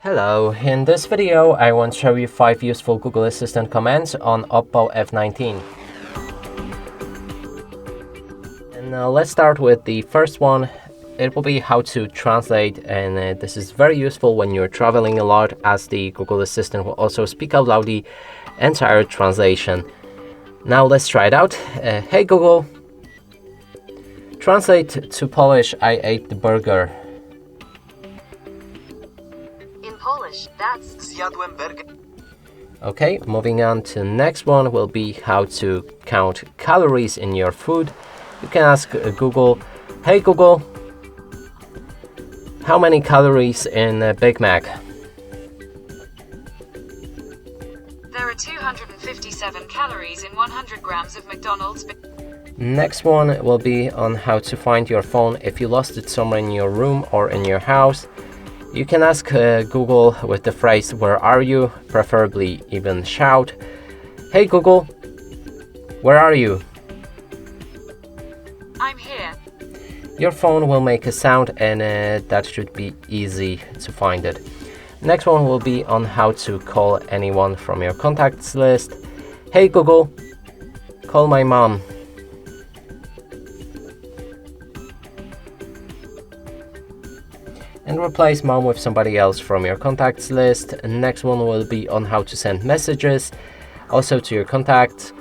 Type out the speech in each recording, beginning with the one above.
Hello, in this video I want to show you 5 useful Google Assistant commands on OPPO F19. And let's start with the first one. It will be how to translate, and this is very useful when you're traveling a lot, as the Google Assistant will also speak out loud the entire translation. Now let's try it out. Hey Google, translate to Polish, I ate the burger. Polish, that's zjadłem burger. Okay, moving on to the next one will be how to count calories in your food. You can ask Google, hey Google, how many calories in a Big Mac? There are 257 calories in 100 grams of McDonald's. Next one will be on how to find your phone if you lost it somewhere in your room or in your house. You can ask Google with the phrase, where are you? Preferably even shout, hey Google, where are you? I'm here. Your phone will make a sound, and that should be easy to find it. Next one will be on how to call anyone from your contacts list. Hey Google, call my mom. And replace mom with somebody else from your contacts list. And next one will be on how to send messages, also to your contacts.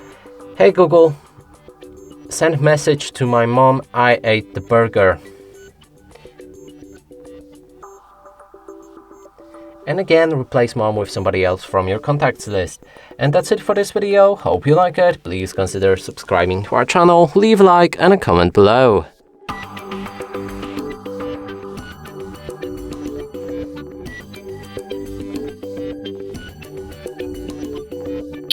Hey Google, send message to my mom, I ate the burger. And again, replace mom with somebody else from your contacts list. And that's it for this video. Hope you like it. Please consider subscribing to our channel, leave a like and a comment below.